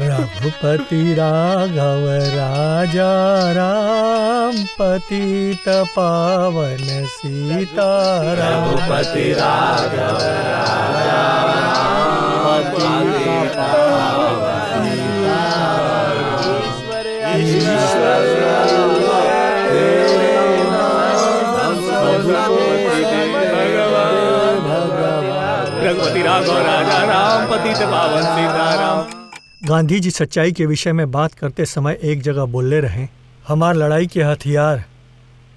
रघुपति राघव राजा राम पतित पावन सीताराम। रघुपति राघव राजा राम पतित पावन रघुपति राघव राजा राम पतित पावन सीताराम। गांधी जी सच्चाई के विषय में बात करते समय एक जगह बोले रहे, हमार लड़ाई के हथियार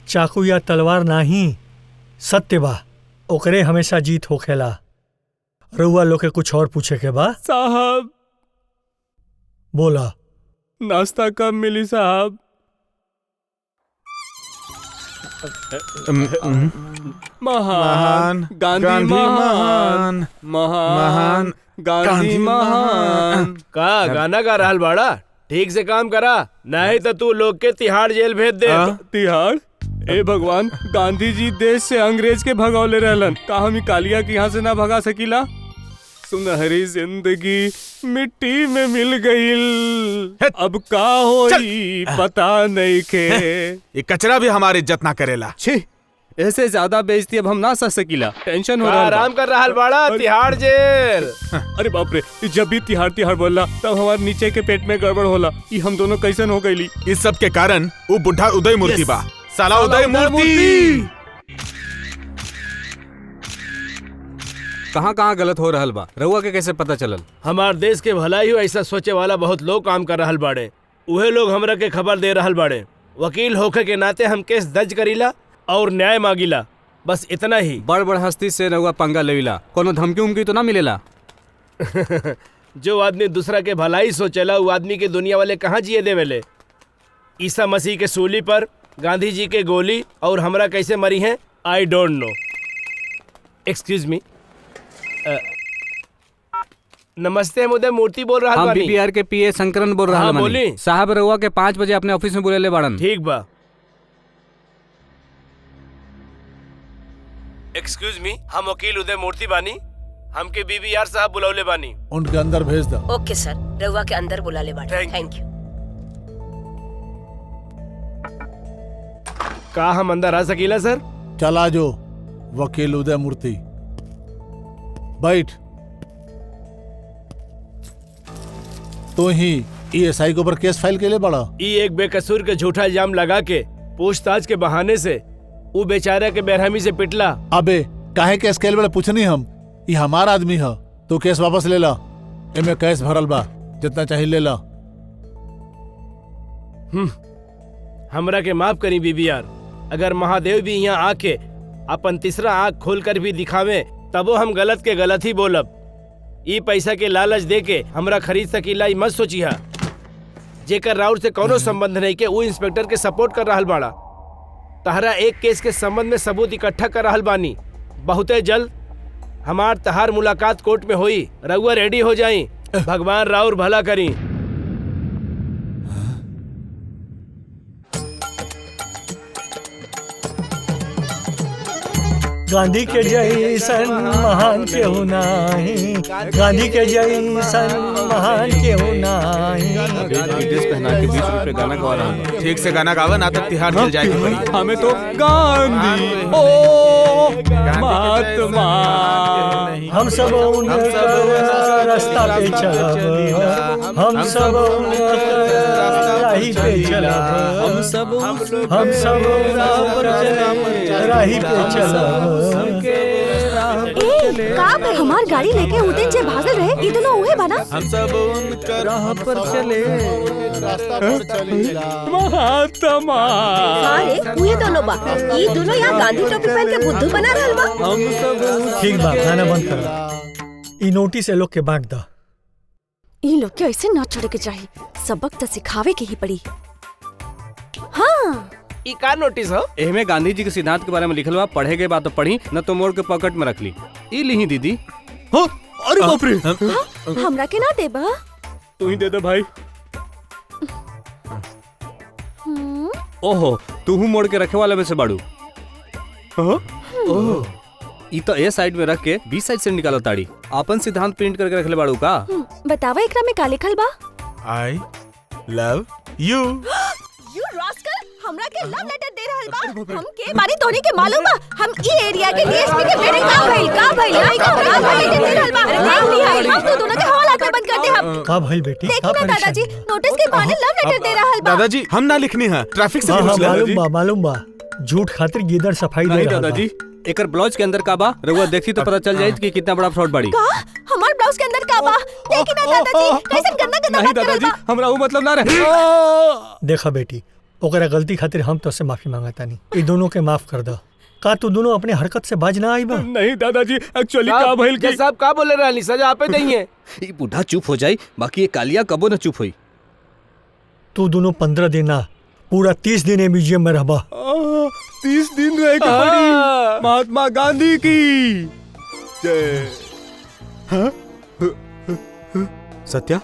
चाकू या तलवार नहीं, सत्य बा, ओकरे हमेशा जीत होखेला। रउआ लोग के कुछ और पूछे के बा? साहब बोला। नाश्ता कब मिली साहब? महान गांधी महान महान गांधी महान। का गाना गा रहल बाड़ा? ठीक से काम करा, नहीं तो तू लोग के तिहाड़ जेल भेज दे। तिहाड़? ए भगवान, गांधी जी देश से अंग्रेज के भगौले रहलन, का हम कालिया के यहाँ से ना भगा सकीला? सुनहरी जिंदगी मिट्टी में मिल गई, अब का होई पता नहीं के। ये कचरा भी हमारी इज्जत ना करेला। छी, ऐसे ज्यादा बेइज्जती अब हम ना सह सकीला। टेंशन हो रहा है। आराम कर रहा बाड़ा, तिहाड़ जेल। अरे बाप रे, जब भी तिहाड़ तिहाड़ बोला तब हमारे नीचे के पेट में गड़बड़ होला। ये हम दोनों कैसन हो गईली? इस सब के कारण वो बुढ़ा उदय मूर्ति बा। साला उदय मूर्ति कहाँ कहाँ गलत हो रहल बा, रउआ के कैसे पता चलल? हमार देश के भलाई हो ऐसा सोचे वाला बहुत लोग काम कर रहल बाड़े। उहे लोग हमरा के खबर दे रहल बाड़े। वकील होके के नाते हम केस दर्ज करीला और न्याय मांगीला, बस इतना ही। बड़ बड़ हस्ती से रउआ पंगा लेविला, कोनो धमकी उमकी तो ना मिलेला? जो आदमी दूसरा के भलाई सोचेला वो आदमी के दुनिया वाले कहाँ जिए देवेले। ईसा मसीह के सूली पर गांधी जी के गोली और हमरा कैसे मरी हैं, I don't know. Excuse me, नमस्ते, हम उदय मूर्ति बोल रहा हम बीपीआर के पीए शंकरन बोल रहा हाँ, बानी। बोली। साहब रउआ के 5 बजे अपने ऑफिस में बुलेले बाड़न। ठीक बा। एक्सक्यूज मी, हम वकील उदय मूर्ति बानी, हमके बीबीआर साहब बुलौले बानी। उनके अंदर भेज दो। ओके सर, रउआ के अंदर बुला ले बाड़े। Thank you. का हम अंदर आ सकीला सर? चला जो वकील उदय मूर्ति, बैठ। तो ही ईएसआई के ऊपर केस फाइल के लिए बड़ा। ई एक बेकसूर के झूठा इल्जाम लगा के पूछताछ के बहाने से वो बेचारा के बेरहमी से पिटला। अबे काहे केस कैल बड़े पूछनी हम, ये हमारा आदमी है, तो केस वापस ले ला। एमे केस भरल बा, जितना चाहिए ले ला। हमरा के माफ करी बीबीआर, अगर महादेव भी यहाँ आके अपन तीसरा आँख खोल कर भी दिखावे तबो हम गलत के गलत ही बोलब। ई पैसा के लालच दे के हमरा खरीद सकीला ई मत सोचिहा। जेकर राउर से कोनो संबंध नहीं के वो इंस्पेक्टर के सपोर्ट कर रहल बाड़ा। तहरा एक केस के संबंध में सबूत इकट्ठा कर रहल बानी। बहुते जल्द हमार तहार मुलाकात कोर्ट में हुई। रउआ रेडी हो जाई, भगवान राउर भला करी। गांधी के जैसन महान केहू नाही, गांधी के जैसन महान केहू नाही। ड्रेस पहना के 20 रुपए गाना गा रहा है। ठीक से गाना गावा ना तो तिहाड़ जेल जाएगी पड़ी। हमें तो गांधी ओ महात्मा, हम सब उनकर रास्ता पे चलब, हम सब उनकर राही पे चलब, हम सब राही पे चलब। हमार गाड़ी लेके उदिन जे भागल रहे, ई दोनों उहे बना। हम सब उनकर राह पर चले, रास्ता पर चलेला। महात्मा। अरे उहे दोनों बा, ई दोनों यहाँ गांधी टोपी पहन के बुद्धू बना रहल बा। हम सब ठीक बा, गाना बंद करो। ई नोटिस ए लोग के बांट दा। ई लोग के ऐसे न छोड़े के चाहिए, सबक तो सिखावे के ही पड़ी। हाँ, ई का नोटिस हो? एमे गांधी जी के सिद्धांत के बारे में लिखल बा, पढ़े के बाद तो पढ़ी, न तो मोड़ के पॉकेट में रख ली। ई लीही दीदी। हो, अरे बाप रे, हमरा के ना देबा? तू ही दे दे भाई। ओहो, तू मोड़ के रखे वाले में से बाड़ू। ई तो ए साइड में रख के बी साइड से निकालो ताड़ी। आपन सिद्धांत प्रिंट करके रखले बाड़ू का? बतावा एकरा में का लिखल बा? I love you. You rascal, हमरा के लव लेटर दे रहल बा। हम के बारी तोरी के मालूम बा? हम ई एरिया के डीएसपी के बेटे का भइल आई का लेटर दे रहल बा। देख ली आई, हम तो दोनों के हवाला कर बंद कर दे। हम का भइल बेटी? देखी ना दादाजी, नोटिस के बहाने लव लेटर दे रहल बा। दादाजी हम ना लिखनी है, ट्रैफिक से पूछ ले। मालूम बा झूठ खातिर गिदड़ सफाई दे नहीं रहा दादाजी, एकर ब्लाउज के अंदर का बा रउआ देखी तो पता चल जाई कि कितना बड़ा फ्रॉड बाड़ी। का हमार ब्लाउज के अंदर का बा? देखी ना दादाजी, कैसन गंदा गंदा नहीं बात करल दादाजी, बा। हमरा वो मतलब ना रहे। देखा बेटी, ओकरा गलती खातिर हम तो से माफी मांगता नहीं। ई दोनों के माफ कर दो। का तू दोनों अपने हरकत से बाज ना आई बा? नहीं दादाजी, एक्चुअली का भइल जज साहब का बोले रहनी, सजा आपे देंगे। ई बूढ़ा चुप हो जाई, बाकी ये कालिया कबो न चुप हुई। तू दोनों 15 दिन ना पूरा 30 दिन म्यूजियम में रहबा। 30 दिन रह के पड़ी महात्मा गांधी की जय। सत्या,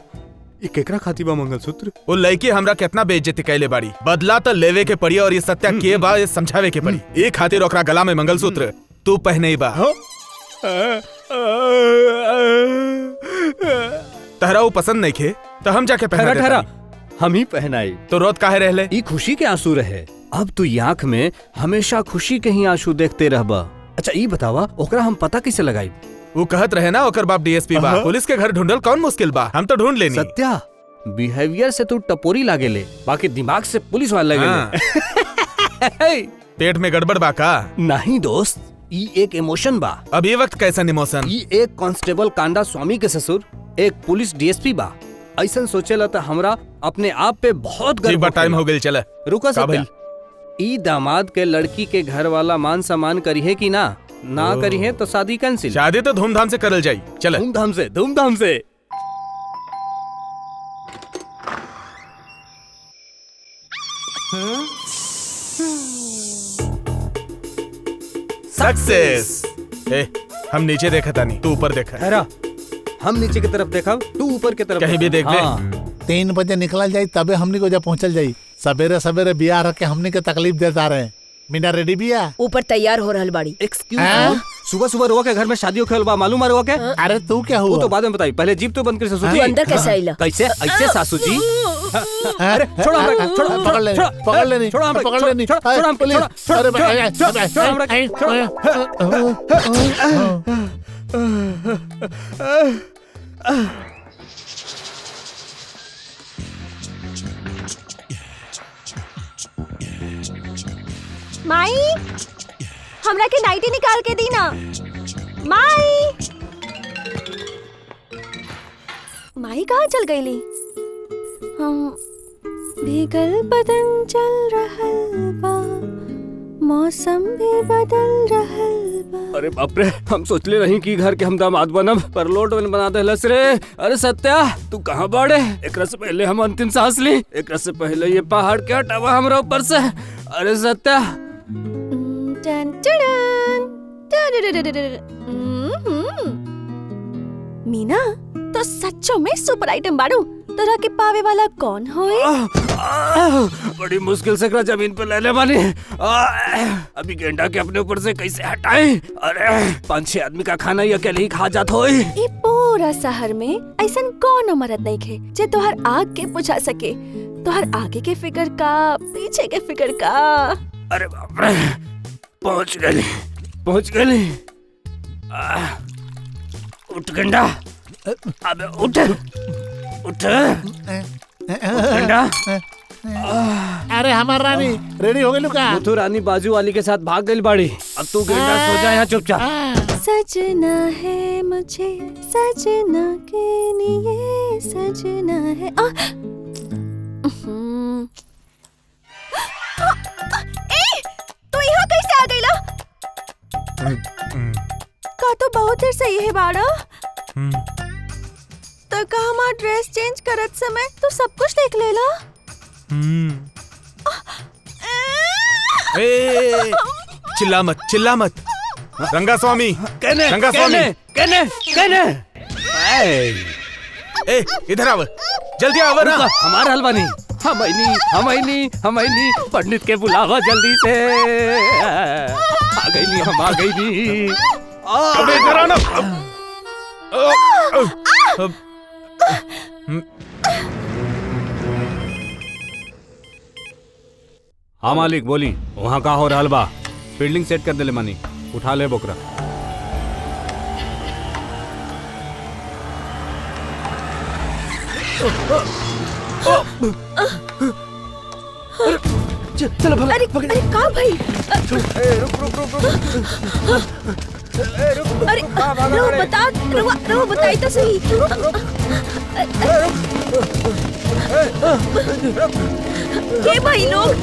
ये केकरा खाती बा मंगलसूत्र? वो लड़की हमरा कितना बेइज्जती कैले बाड़ी। बदला तो लेवे के पड़ी और ये सत्या के बा ये समझावे के पड़ी। एक खातिर ओकरा गला में मंगलसूत्र तू पहने बा। तहरा वो पसंद नहीं खे तो हम जाके पहना देता ठहरा, नहीं। हम ही पहनाई। तो रोत काहे रहले? ई खुशी के आंसू रहे। अब तू ई आँख में हमेशा खुशी के ही आंसू देखते रहबा। अच्छा ई बतावा, ओकरा हम पता कैसे लगाई? वो कहत रहे ना ओकर बाप डीएसपी बा। पुलिस के घर ढूंढल कौन मुश्किल बा, हम तो ढूंढ लेनी। सत्या, बिहेवियर से तू टपोरी लागेले, बाकी दिमाग से पुलिस वाला लगेले। पेट में गड़बड़ बा का? नहीं दोस्त, ई एक इमोशन बा। अब ये वक्त कैसन इमोशन? ई एक कांस्टेबल कांडा स्वामी के ससुर एक पुलिस डीएसपी बा। ऐसा सोचेला तो हमरा अपने आप पे बहुत गर्व बा। टाइम हो गई, चले रुका का सत्या। ई दामाद के लड़की के घर वाला मान सम्मान करी है कि ना करी है तो शादी कैंसिल। शादी तो धूमधाम से करल जाई। चले धूमधाम से, धूमधाम से। सक्सेस। हम नीचे देखा था नहीं, तू ऊपर देखा। ठहरा, हम नीचे की तरफ देखा, तू ऊपर की तरफ कहीं भी देख ले। 3 बजे निकल जाई तबे हमनी को जब पहुंचल जाई। सवेरे सवेरे बिया रख के हमनी के तकलीफ देता रहे। मीना रेडी बिया? ऊपर तैयार हो रहल बाड़ी। एक्सक्यूज मी, सुबह सुबह रोआ के घर में शादी होखे बा, मालूम है रोआ के? अरे तू क्या वो हुआ? तो बाद में बताई, पहले जीप तो बंद कर सासू जी। तू अंदर कैसे आइला? कैसे ऐसे सासू जी? अरे छोड़ो हमरा, छोड़ो, पकड़ लेनी, पकड़ लेनी, छोड़ो हमरा, पकड़ लेनी। छोड़ो, छोड़ो, पुलिस, छोड़ो, अरे छोड़ो माई, हमरा के नाइटी निकाल के दी ना। माई, माई कहाँ चल गईली? हम भीगल बदन चल रहल बा, मौसम भी बदल रहल बा। अरे बाप रे, हम सोचले रही कि घर के हम दामाद बनब, पर लोड बना देलस रे। अरे सत्या, तू कहाँ बाड़े? एकरा से पहले हम अंतिम सांस ली, एकरा से पहले ये पहाड़ के हटावा हमरा ऊपर से। अरे सत्या, टन टन मीना, तो सच्चों में सुपर आइटम बाड़ू। तरह के पावे वाला कौन होए? बड़ी मुश्किल से एकरा जमीन पे ले ले बानी। अभी गेंडा के अपने ऊपर से कैसे हटाए? अरे 5-6 आदमी का खाना ही अकेले ही खा जात होई। ये पूरा शहर में ऐसन कौन मरद नहीं खे जे तोहर आग के बुझा सके। तोहर आगे के फिकर का, पीछे के फिकर का। अरे बाप रे, पहुंच गली, पहुंच गली। उठ गेंडा, अबे उठ, उठ गेंडा। अरे हमार रानी रेडी हो गई का? तू रानी बाजू वाली के साथ भाग गई बाड़ी। अब तू गेंडा सो जा यहाँ चुपचाप। सजना है मुझे, सजना के लिए सजना है। तू यहाँ कैसे आ गईला? का तो बहुत देर से ये बाड़ा। तो का हमार ड्रेस चेंज करत समय तू सब कुछ देख लेला? चिल्ला मत, चिल्ला मत। रंगा स्वामी, कहने, रंगा स्वामी। कहने, कहने। ए, इधर आव, जल्दी आव ना। हमारा हलवा नहीं, हमैनी पंडित के बुलावा जल्दी से। आ गई हम आ गई। अबे करा ना। हाँ मालिक बोली, वहाँ का हो रहल बा? फील्डिंग सेट कर देले मानी, उठा ले बोकरा। चलो भगा। अरे कहाँ भाई? अरे रहो बताई तो सही। ये भाई लोग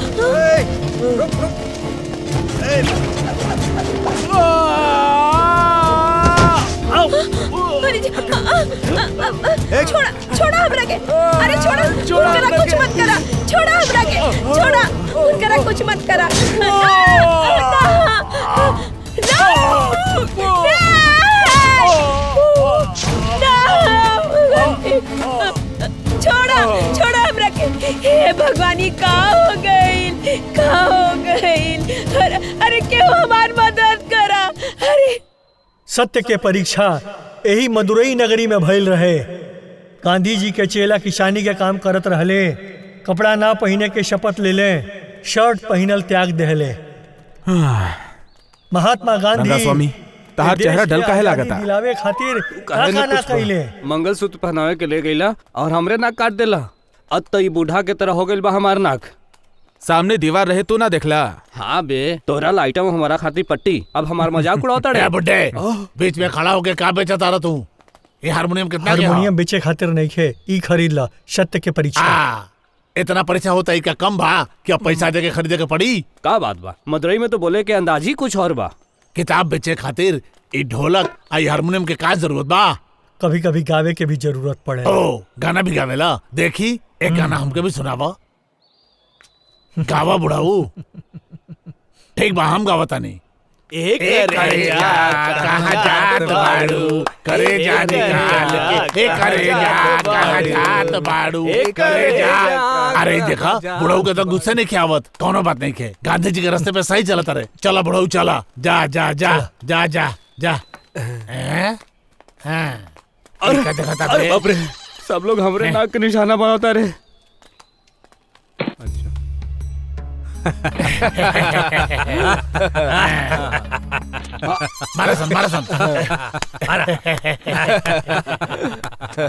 छोड़ा हमरा के। अरे छोड़ा उनकरा कुछ मत करा। छोड़ा हमरा के। छोड़ा उनकरा कुछ मत करा। छोड़ा हमरा के। हे भगवानी का हो गई। अरे क्यों हमार मदद करा। अरे सत्य के परीक्षा यही मदुरई नगरी में भइल रहे। गांधी जी के चेला किसानी के काम करत रहले, कपड़ा ना पहने के शपथ ले ले, शर्ट पहनल त्याग देहले। महात्मा गांधी रंगा स्वामी, तहार चेहरा ढल काहे लागता? दिलावे खातिर का ना कइले। मंगलसूत्र पहनावे के ले गईला और हमरे नाक काट देला। अब तो ई बूढ़ा के तरह हो गइल बा हमार नाक। सामने दीवार रहे तू ना देखला? हाँ बे, तोरा आइटम हमारा खातिर पट्टी। अब हमार मजाक उड़ाता रे। बुड्ढे बीच में खड़ा होके का बेचा तारा तू? ये हारमोनियम कितना के? हारमोनियम बेचे खातिर नहीं खे, ई खरीद ला। सत्य के परीक्षा। इतना परीक्षा होता है क्या कम बा? क्या पैसा दे के खरीदे के पड़ी? का बात बा, मदुरई में तो बोले के अंदाज ही कुछ और बा। किताब बेचे खातिर ई ढोलक आई हारमोनियम के का जरूरत बा? कभी कभी गावे के भी जरूरत पड़े। ओ गाना भी गावेला? देखी एक गाना हमके भी सुनावा। गावा बुढ़ाऊ। ठीक बा, हम गावता नहीं। एक करेजा कहाँ जात बाड़ू, करेजा निकाल के। एक करेजा कहाँ जात बाड़ू, करेजा। अरे देखा बुढ़ाऊ के तो गुस्से नहीं खियावत। कौनो बात नहीं खे, गांधी जी के रास्ते पे सही चलता रहे। चला बुढ़ाऊ चला। जा जा जा जा जा जा। अरे बाप रे, सब लोग हमरे नाक के निशाना बनाता रे। मारा सन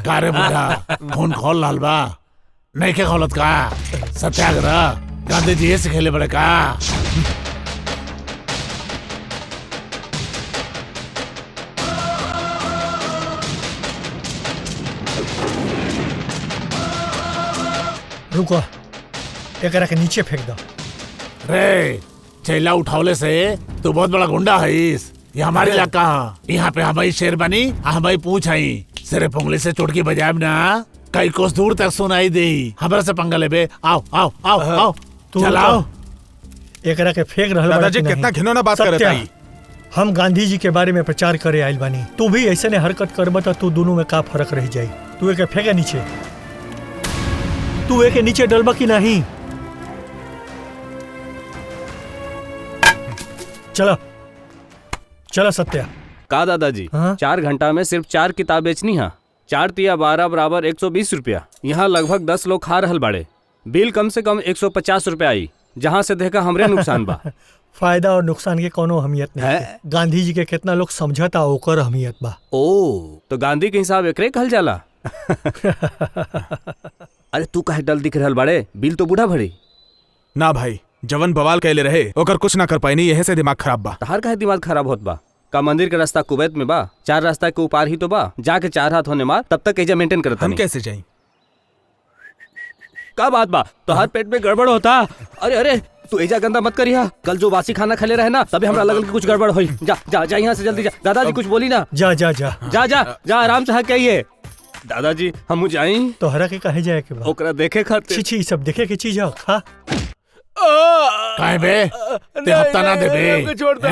का रे बुढ़ा, फोन खोल लाल बा? नहीं के खोलत का? सत्याग्रह गांधी जी ये सिखेले बड़े का? रुको, एकरा के नीचे फेंक दो। रे चैला उठावले से तू बहुत बड़ा गुंडा है। ये हमारे इलाका है। यहाँ पे हमारी शेर बनी, हमारी पूछ आई। सिरे पुंगली से चुटकी बजाब ना, कई कोस दूर तक सुनाई दे। हमारे से पंगा ले बे। आओ आओ आओ आओ, चलाओ। एकरा के फेंक रहल दादाजी कितना घिनौना बात करत आई। हम गांधी जी के बारे में प्रचार करे आइल बानी। तू भी ऐसे ने हरकत करब त तू दोनों में का फर्क रह जाई। तू एके फेंके नीचे। तू एके नीचे डलबा की नहीं? चलो चलो सत्या। का दादाजी, हाँ? 4 घंटा में सिर्फ 4 किताब बेचनी है। 4 तिया 12 बराबर 120 रुपया। यहाँ लगभग 10 लोग खा रहल बाड़े। बिल कम से कम 150 रुपया आई। जहाँ से देखा हमरे नुकसान बा। फायदा और नुकसान के कोनो अहमियत नहीं है। गांधी जी के कितना लोग समझता ओकर अहमियत बा। ओ तो गांधी के हिसाब एकरे कहल जाला। अरे तू काहे डल दिख रहल बाड़े? बिल तो बूढ़ा भरी। ना भाई, जवन बवाल कहले रहे ओकर कुछ ना कर पाई। नहीं यही से दिमाग खराब बा। तहार काहे दिमाग खराब होत बा? का मंदिर का रास्ता कुवैत में बा? 4 रास्ता के ऊपर ही तो बा। जाके 4 हाथ होने मार, तब तक एजा मेंटेन करता। हम कैसे जाएं? का बात बा, तोहार पेट में गड़बड़ होता। अरे अरे तू एजा गंदा मत करिया। कल जो बासी खाना खले रहे ना, तभी हमरा लगल कि कुछ गड़बड़ होई। जा जा जा यहाँ से जल्दी जा। दादाजी कुछ बोली ना। जा जा जा जा जा जा, आराम से हक आइए। दादाजी हम जाई तोहरा के कहे जाए के बा? ओकरा देखे खातिर। छी सब देखे के चीज है। खा काहे बे? ते हफ्ता ना दे बे। छोड़ दो।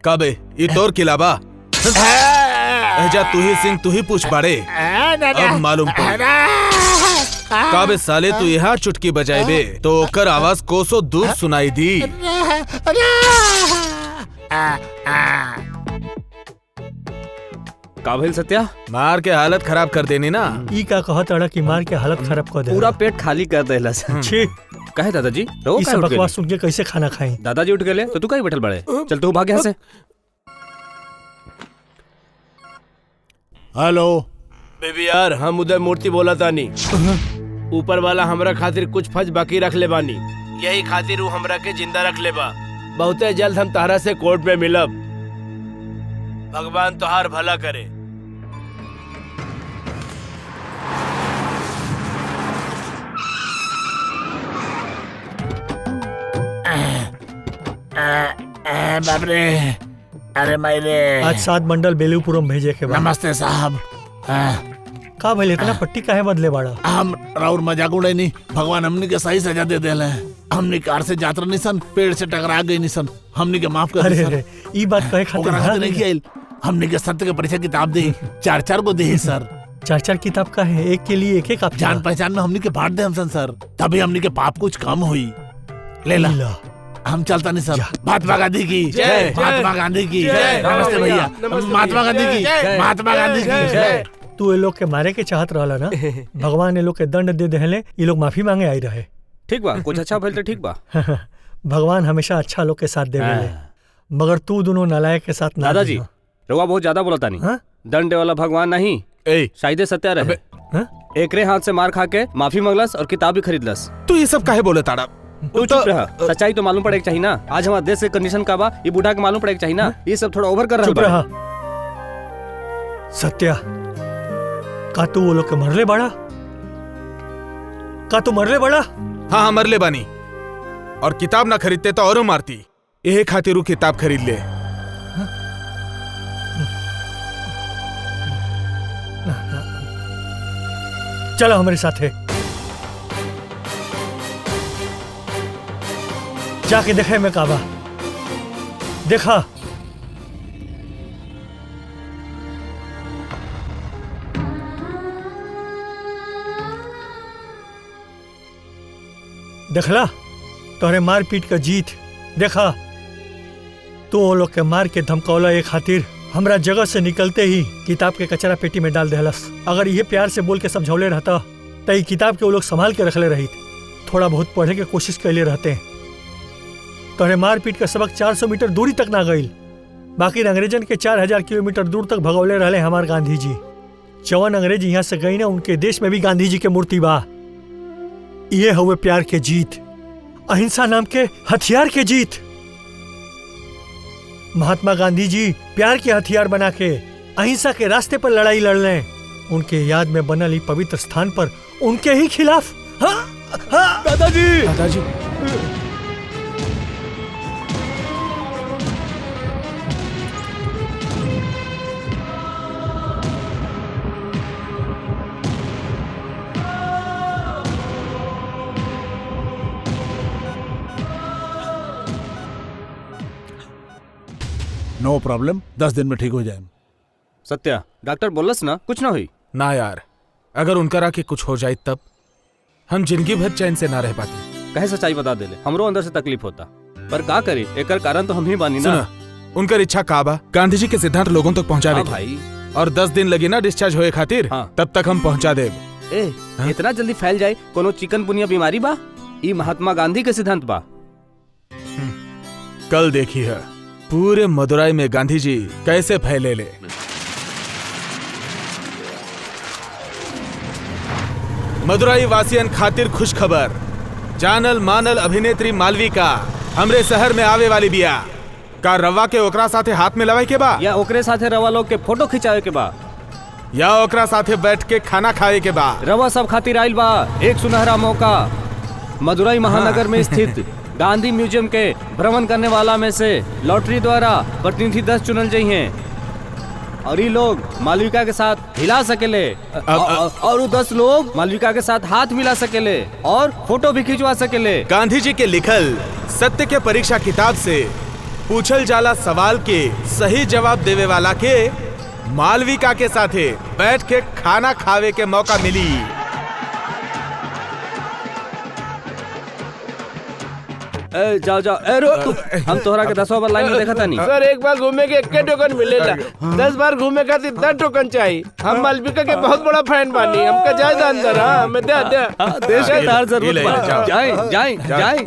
काबे ये तोर किलाबा एजा तू ही सिंह तू ही पूछ बाड़े। अब मालूम काबे साले तू यहाँ चुटकी बजाइबे तो ओकर आवाज कोसों दूर सुनाई दी। का भइल सत्या? मार के हालत खराब कर देनी ना। ई का कहत अड़ा कि मार के हालत खराब कर दे। पूरा पेट खाली कर देलस। छी, काहे दादाजी? रो ई काहे सब उठ बकवास गेली? सुन के कैसे खाना खाई? दादाजी उठ गए तो तू काहे बैठल बड़े? चल तू भाग यहाँ से। हेलो बेबी यार, हम उदय मूर्ति बोला तानी। ऊपर वाला हमरा खातिर कुछ फज बाकी रख ले बानी, यही खातिर वो हमरा के जिंदा रख ले बा। बहुते जल्द हम तारा से कोर्ट में मिलब। भगवान तोहार भला करे। बाप रे, अरे मायरे। आज 7 बंडल बेलूपुरम भेजे के बाद। नमस्ते साहब। का भइल इतना पट्टी काहे बदले बाड़ा? हम राउर मजाक उड़े नहीं, भगवान हमनी के सही सजा दे देले हैं। हमनी कार से जातर निसन, पेड़ से टकरा गई निसन, हमनी के माफ कर अरे दी रे, सर। ई बात कहे खातिर ओकरा हाँ खातिर नहीं नहीं। किया, हमनी के सत्य के परीक्षा किताब दी, 4-4 को दी सर। 4-4 किताब का है, एक के लिए एक आप जान पहचान में हमनी के बांट दे हमसन सर, तभी हमनी के पाप कुछ कम हुई। ले ला, हम चलता नहीं सर। महात्मा गांधी की जय, महात्मा गांधी की जय। नमस्ते भैया, महात्मा गांधी की, महात्मा गांधी की जय। तू ये लोग के मारे के चाहत रहला ना, भगवान ये लोग के दंड दे देहले, ये लोग माफी मांगे आई रहे। ठीक बा, कुछ अच्छा भइल तो ठीक बा। भगवान हमेशा अच्छा लोग के साथ देवेले, मगर तू दोनों नालायक के साथ ना दादाजी देना। रउआ बहुत ज्यादा बोलता नहीं। हाँ? दंड वाला भगवान नहीं, शायद सत्या रहे। हाँ? एकरे हाथ से मार खा के माफी मांगलस और किताब भी खरीदलस। तू ये सब काहे बोले ताड़ा? तू चुप रहा, सच्चाई तो मालूम पड़ेगा चाहिए ना। आज हमारे देश के कंडीशन का बा, ये बूढ़ा के मालूम पड़ेगा चाहिए ना। ये सब थोड़ा ओवर कर रहा चुप है। रहा। सत्या, का तू वो लोग के मरले बाड़ा? का तू मरले बाड़ा? हाँ मरले बानी, और किताब ना खरीदते तो औरों मारती। यही खातिर वो किताब खरीद ले। चलो हमारे साथ है, जाके देखे मैं काबा देखा। देखला तोहरे मार पीट का जीत देखा। तू वो लोग के मार के धमकौला एक खातिर हमरा जगह से निकलते ही किताब के कचरा पेटी में डाल देहलस। अगर ये प्यार से बोल के समझौले रहता तो ये किताब के वो लोग संभाल के रखले रही, थोड़ा बहुत पढ़े के कोशिश कैले रहते। तोहरे मार पीट का सबक 400 मीटर दूरी तक ना गई, बाकी अंग्रेजन के 4000 किलोमीटर दूर तक भगौले रहले हमार गांधी जी। जवन अंग्रेज यहाँ से गई ना, उनके देश में भी गांधी जी के मूर्ति बा। ये हुए प्यार के जीत, अहिंसा नाम के हथियार के जीत। महात्मा गांधी जी प्यार के हथियार बना के अहिंसा के रास्ते पर लड़ाई लड़ लें। उनके याद में बनल ई पवित्र स्थान पर उनके ही खिलाफ। हाँ, हाँ। दादाजी दादाजी नो प्रॉब्लम, 10 दिन में ठीक हो जाए। सत्या, डॉक्टर बोलस ना कुछ ना हुई। ना यार, अगर उनका के कुछ हो जाए तब हम जिंदगी भर चैन से ना रह पाते। कहे सच्चाई बता देले, हमरो अंदर से तकलीफ होता, पर का करी, एकर कारण तो हम ही बानी ना। सुना, उनका इच्छा काबा गांधी जी के सिद्धांत लोगों तक पहुंचावे हाँ के। भाई। और 10 दिन लगे ना डिस्चार्ज होए खातिर। हाँ। तब तक हम पहुंचा देब। ए, इतना जल्दी फैल जाए कोनो चिकनगुनिया बीमारी बा? ई महात्मा गांधी के सिद्धांत बा। कल देखी है पूरे मदुराई में गांधी जी कैसे फैले ले। मदुराई वासियन खातिर खुश खबर, जानल मानल अभिनेत्री मालविका हमरे शहर में आवे वाली बिया। का रवा के ओकरा साथे हाथ में लवाए के बा, या ओकरे साथे रवा लोग के फोटो खिंचावे के बा, या ओकरा साथे बैठ के खाना खाए के बा। रवा सब खातिर आइल बा एक सुनहरा मौका। मदुराई महानगर में स्थित गांधी म्यूजियम के भ्रमण करने वाला में से लॉटरी द्वारा प्रतिनिधि 10 चुनल जाइ हैं और ये लोग मालविका के साथ हिला सकेले और वो 10 लोग मालविका के साथ हाथ मिला सकेले और फोटो भी खिंचवा सकेले। गांधी जी के लिखल सत्य के परीक्षा किताब से पूछल जाला सवाल के सही जवाब देवे वाला के मालविका के साथे बैठ के खाना खावे के मौका मिली। जाओ जाओ, रुक, हम तोहरा के 10वां बार लाइन में देखा था नहीं। सर एक बार घूमे के 1 टोकन मिलेला, 10 बार घूमे खातिर 10 टोकन चाहिए। हम मालविका के बहुत बड़ा फैन बानी, हमका जायदा अंदर। हाँ, हमें दे दे। देश के तार जरूरत बा। जाए जाए जाए।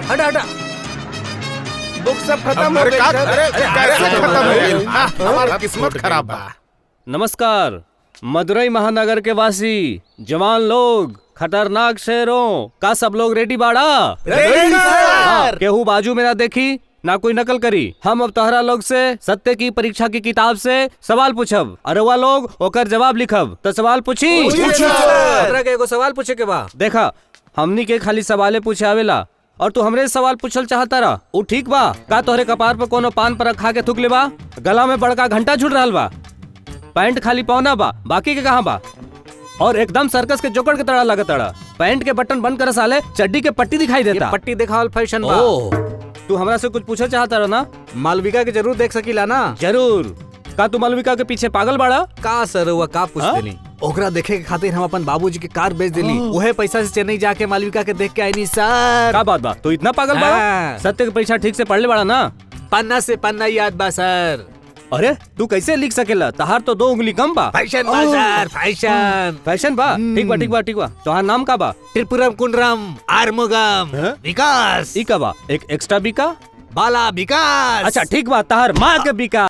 हटा हटा, बुक सब खत्म हो गई सर। हमारी किस्मत खराब बा। नमस्कार मदुरई महानगर के वासी, जवान लोग, खतरनाक शेरों का सब लोग रेडी बाड़ा? हाँ, केहू बाजू में ना देखी ना कोई नकल करी। हम अब तोहरा लोग से सत्य की परीक्षा की किताब से सवाल पूछब, अरवा लोग ओकर जवाब लिखब। तो सवाल पूछी। एगो सवाल पूछे के बा। देखा, हमनी के खाली सवाले पूछे आवेला और तू हमरे सवाल पूछल चाहता रहा, उ ठीक बा? का तोहरे कपार पे कोनो पान पर खा के थूक ले बा? गला में बड़का घंटा छूट रहल बा? पैंट खाली पौना बा, बाकी के कहाँ बा? और एकदम सर्कस के जोकर के तरह लगतड़ा। पैंट के बटन बंद कर साले चड्डी के पट्टी दिखाई देता। पट्टी दिखावल फैशन बा। तू हमरा से कुछ पूछल चाहता रहा ना? मालविका के जरूर देख सकीला ना? जरूर। का तू मालविका के पीछे पागल बाड़ा? का सर हुआ, का पूछ देली? ओकरा देखे के खातिर हम अपन बाबूजी के कार बेच देली। उहे पैसा से चेन्नई जाके मालविका के देख के आईनी सर। का बात बा? तू इतना पागल बाड़ा? हाँ। सत्य के परीक्षा ठीक से पढ़ ले बाड़ा ना? पन्ना से पन्ना याद बा सर। अरे तू कैसे लिख सकेला? तहार तो 2 उंगली कम बा। फैशन बा सर, फैशन। फैशन बा? ठीक बा ठीक बा ठीक बा। तोहार नाम का बा? त्रिपुरम कुंडरम आर्मुगम विकास। ई का बा? एक एक्स्ट्रा बी का? बाला विकास। अच्छा ठीक बा, तहार माँ के बी का।